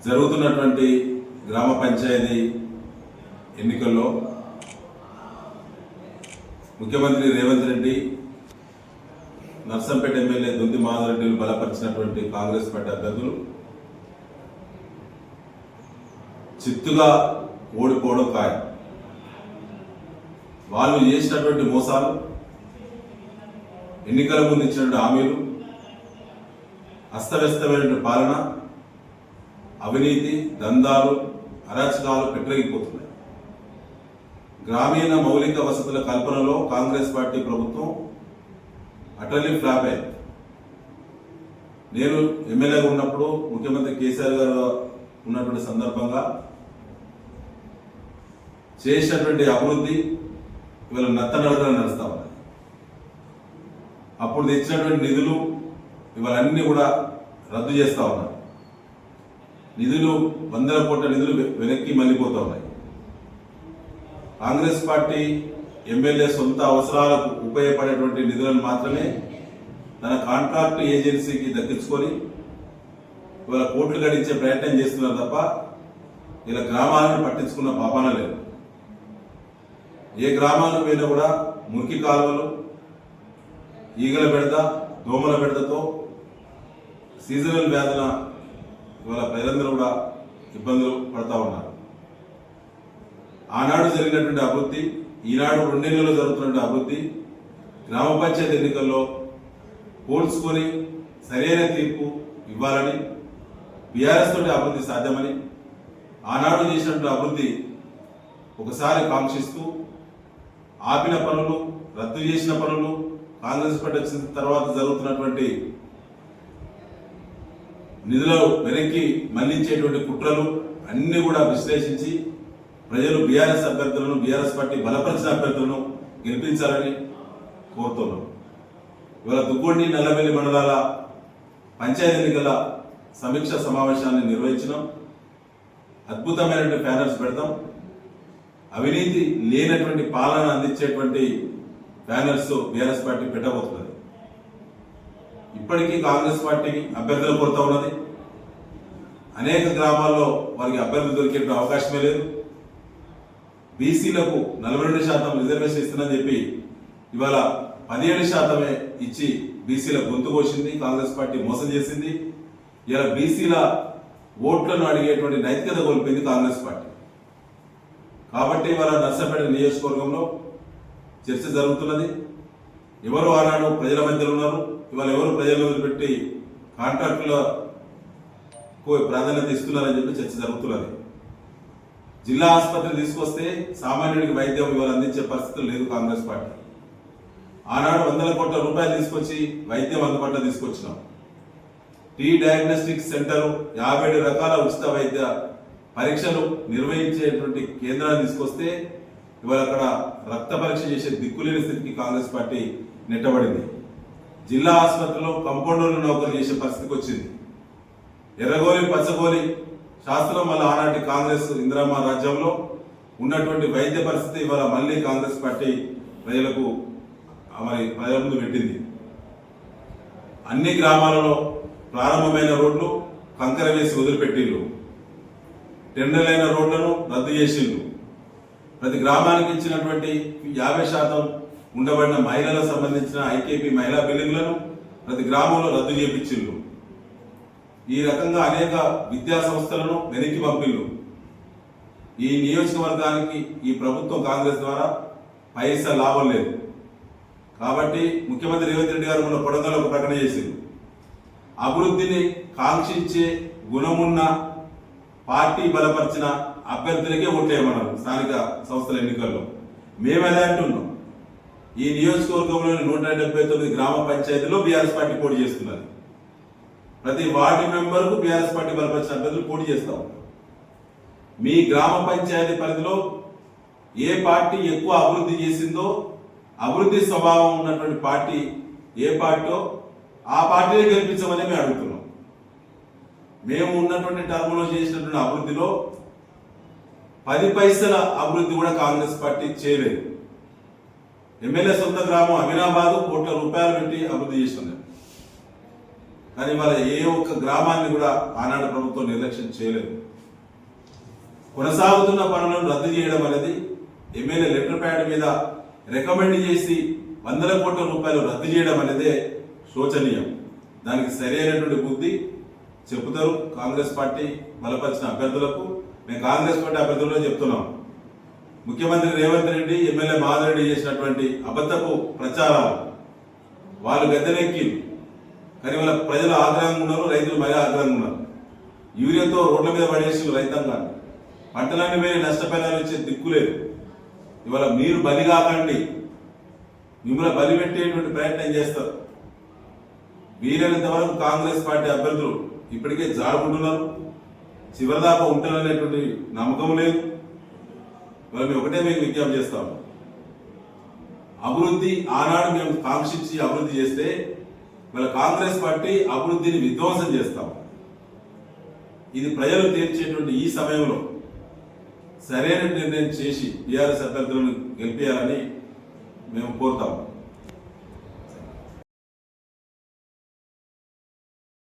జరుగుతున్నటువంటి గ్రామ పంచాయతీ ఎన్నికల్లో ముఖ్యమంత్రి రేవంత్ రెడ్డి నర్సంపేట ఎమ్మెల్యే దుంతి మాధవరెడ్డిలు బలపరిచినటువంటి కాంగ్రెస్ పార్టీ అభ్యర్థులు చిత్తుగా ఓడిపోవడం ఖాయం. వాళ్ళు చేసినటువంటి మోసాలు, ఎన్నికల ముందు ఇచ్చినటువంటి హామీలు, అస్తవ్యస్తమైనటువంటి పాలన, అవినీతి, దందాలు, అరాచకాలు పెట్టిపోతున్నాయి. గ్రామీణ మౌలిక వసతుల కల్పనలో కాంగ్రెస్ పార్టీ ప్రభుత్వం అటర్లీ ఫ్లాప్ అయింది. నేను ఎమ్మెల్యేగా ఉన్నప్పుడు ముఖ్యమంత్రి కేసీఆర్ గారు ఉన్నటువంటి సందర్భంగా చేసినటువంటి అభివృద్ధి ఇవాళ నత్తనడకలు నడుస్తా ఉన్నాయి. అప్పుడు తెచ్చినటువంటి నిధులు ఇవాళ అన్ని కూడా రద్దు చేస్తా ఉన్నారు. నిధులు, వందల కోట్ల నిధులు వెనక్కి మళ్ళీపోతా ఉన్నాయి. కాంగ్రెస్ పార్టీ ఎమ్మెల్యే సొంత అవసరాలకు ఉపయోగపడేటువంటి నిధులను మాత్రమే తన కాంట్రాక్ట్ ఏజెన్సీకి దక్కించుకొని ఇవాళ కోట్లు గడించే ప్రయత్నం చేస్తున్నారు తప్ప ఇలా గ్రామాలను పట్టించుకున్న పాపాన లేదు. ఏ గ్రామాలకు పోయినా కూడా మురికి కాలువలు, ఈగల బెడద, దోమల బెడదతో సీజనల్ వ్యాధుల ఇవాళ ప్రజలందరూ కూడా ఇబ్బందులు పడతా ఉన్నారు. ఆనాడు జరిగినటువంటి అభివృద్ధి, ఈనాడు 2 నెలల్లో జరుగుతున్న అభివృద్ధి గ్రామ పంచాయతీ ఎన్నికల్లో పోల్చుకొని సరైన తీర్పు ఇవ్వాలని, బీఆర్ఎస్ తోటి అభివృద్ధి సాధ్యమని, ఆనాడు చేసినటువంటి అభివృద్ధి ఒకసారి కాంక్షిస్తూ ఆపిన పనులు, రద్దు చేసిన పనులు, కాంగ్రెస్ పార్టీ వచ్చిన తర్వాత జరుగుతున్నటువంటి నిధులు వెనక్కి మళ్లించేటువంటి కుట్రలు అన్ని కూడా విశ్లేషించి ప్రజలు బీఆర్ఎస్ అభ్యర్థులను, బీఆర్ఎస్ పార్టీ బలపరిచిన అభ్యర్థులను గెలిపించాలని కోరుతున్నాం. ఇవాళ దుగ్గొండి, నల్లబెల్లి మండలాల పంచాయతీ ఎన్నికల సమీక్ష సమావేశాన్ని నిర్వహించినాం. అద్భుతమైనటువంటి ప్యానల్స్ పెడతాం. అవినీతి లేనటువంటి పాలన అందించేటువంటి ప్యానల్స్ బీఆర్ఎస్ పార్టీ పెట్టబోతున్నది. ఇప్పటికీ కాంగ్రెస్ పార్టీకి అభ్యర్థుల కొరత ఉన్నది. అనేక గ్రామాల్లో వారికి అభ్యర్థులు దొరికే అవకాశమే లేదు. బీసీలకు 42% రిజర్వేషన్ ఇస్తుందని చెప్పి ఇవాళ 17% ఇచ్చి బీసీల గొంతు కోసింది కాంగ్రెస్ పార్టీ, మోసం చేసింది. ఇలా బీసీల ఓట్లను అడిగేటువంటి నైతికత కోల్పోయింది కాంగ్రెస్ పార్టీ. కాబట్టి ఇవాళ నర్సంపేట నియోజకవర్గంలో చర్చ జరుగుతున్నది. ఎవరు ఆనాడు ప్రజల మధ్యలో ఉన్నారు, ఇవాళ ఎవరు ప్రజలను వదిలిపెట్టి కాంట్రాక్టులకు ప్రాధాన్యత ఇస్తున్నారని చెప్పి చర్చ జరుగుతున్నది. జిల్లా ఆసుపత్రి తీసుకొస్తే సామాన్యుడికి వైద్యం ఇవాళ అందించే పరిస్థితులు లేదు కాంగ్రెస్ పార్టీ. ఆనాడు 100 కోట్ల రూపాయలు తీసుకొచ్చి వైద్యం అందుబాటులో తీసుకొచ్చినాం. టీ డయాగ్నోస్టిక్ సెంటర్, 57 రకాల ఉచిత వైద్య పరీక్షలు నిర్వహించేటువంటి కేంద్రాన్ని తీసుకొస్తే ఇవాళ అక్కడ రక్త పరీక్ష చేసే దిక్కులేని స్థితికి కాంగ్రెస్ పార్టీ నెట్టబడింది. జిల్లా ఆసుపత్రిలో కంపౌండర్లు నౌకరు చేసే పరిస్థితికి వచ్చింది. ఎర్రగోలి, పచ్చగోలి శాస్త్రం వల్ల ఆనాటి కాంగ్రెస్ ఇందిరమ్మ రాజ్యంలో ఉన్నటువంటి వైద్య పరిస్థితి ఇవాళ మళ్ళీ కాంగ్రెస్ పార్టీ ప్రజలకు ప్రజల ముందు పెట్టింది. అన్ని గ్రామాలలో ప్రారంభమైన రోడ్లు కంకర వేసి వదిలిపెట్టిళ్ళు, టెండర్లైన రోడ్లను రద్దు చేసిళ్ళు. ప్రతి గ్రామానికి ఇచ్చినటువంటి 50% ఉండబడిన మహిళలకు సంబంధించిన ఐకేపీ మహిళా బిల్డింగ్లను ప్రతి గ్రామంలో రద్దు చేయించిళ్ళు. ఈ రకంగా అనేక విద్యా సంస్థలను వెనక్కి పంపిళ్ళు. ఈ నియోజకవర్గానికి ఈ ప్రభుత్వం కాంగ్రెస్ ద్వారా పైసా లాభం లేదు. కాబట్టి ముఖ్యమంత్రి రేవంత్ రెడ్డి గారు మొన్న కొడంగల్లో ఒక ప్రకటన చేసింది. అభివృద్ధిని కాంక్షించే గుణమున్న పార్టీ బలపరిచిన అభ్యర్థులకే ఓట్లేయమన్నారు స్థానిక సంస్థల ఎన్నికల్లో. మేము ఎలా అంటున్నాం, ఈ నియోజకవర్గంలోని 179 గ్రామ పంచాయతీలో బీఆర్ఎస్ పార్టీ పోటీ చేస్తున్నది. ప్రతి వార్డు మెంబర్కు బీఆర్ఎస్ పార్టీ బలపరిచిన అభ్యర్థులు పోటీ చేస్తాం. మీ గ్రామ పంచాయతీ పరిధిలో ఏ పార్టీ ఎక్కువ అభివృద్ధి చేసిందో, అభివృద్ధి స్వభావం ఉన్నటువంటి పార్టీ ఏ పార్టీలో ఆ పార్టీని గెలిపించమని మేము అడుగుతున్నాం. మేము ఉన్నటువంటి టర్మ్లో చేసినటువంటి అభివృద్ధిలో 10 పైసల అభివృద్ధి కూడా కాంగ్రెస్ పార్టీ చేయలేదు. ఎమ్మెల్యే సొంత గ్రామం అమీనాబాద్ కోట్ల రూపాయలు పెట్టి అభివృద్ధి చేస్తున్నారు. కానీ వాళ్ళ ఏ ఒక్క గ్రామాన్ని కూడా ఆనాడు ప్రభుత్వం నిర్లక్ష్యం చేయలేదు. కొనసాగుతున్న పనులను రద్దు చేయడం అనేది ఎమ్మెల్యే లెటర్ ప్యాడ్ మీద రికమెండ్ చేసి వందల కోట్ల రూపాయలు రద్దు చేయడం అనేదే శోచనీయం. దానికి సరైనటువంటి బుద్ధి చెబుతారు కాంగ్రెస్ పార్టీ బలపరిచిన అభ్యర్థులకు. మేము కాంగ్రెస్ పార్టీ అభ్యర్థులతో చెప్తున్నాం, ముఖ్యమంత్రి రేవంత్ రెడ్డి ఎమ్మెల్యే మాధవ్ రెడ్డి చేసినటువంటి అబద్ధపు ప్రచారాలు వాళ్ళు గద్దెనెక్కి, కానీ వాళ్ళ ప్రజలు ఆగ్రహంగా ఉన్నారు, రైతులు మరీ ఆగ్రహంగా ఉన్నారు. యూరియాతో రోడ్ల మీద పడేసి రైతాంగాన్ని పంటలన్నీ వేరే నష్టపరిహారం ఇచ్చే దిక్కు లేదు. ఇవాళ మీరు బలి కాకండి, మిమ్మల్ని బలి పెట్టేటువంటి ప్రయత్నం చేస్తారు. వీలైనంత వరకు కాంగ్రెస్ పార్టీ అభ్యర్థులు ఇప్పటికే జారుకుంటున్నారు, చివరిదాకా ఉంటారనేటువంటి నమ్మకం లేదు. ఇవాళ మేము ఒకటే మీకు విజ్ఞప్తి చేస్తాము, అభివృద్ధి ఆనాడు మేము కాంక్షించి అభివృద్ధి చేస్తే ఇవాళ కాంగ్రెస్ పార్టీ అభివృద్ధిని విధ్వంసం చేస్తాం. ఇది ప్రజలు తీర్చేటువంటి ఈ సమయంలో సరైన నిర్ణయం చేసి టీఆర్ఎస్ అభ్యర్థులను గెలిపేయాలని మేము కోరుతాము.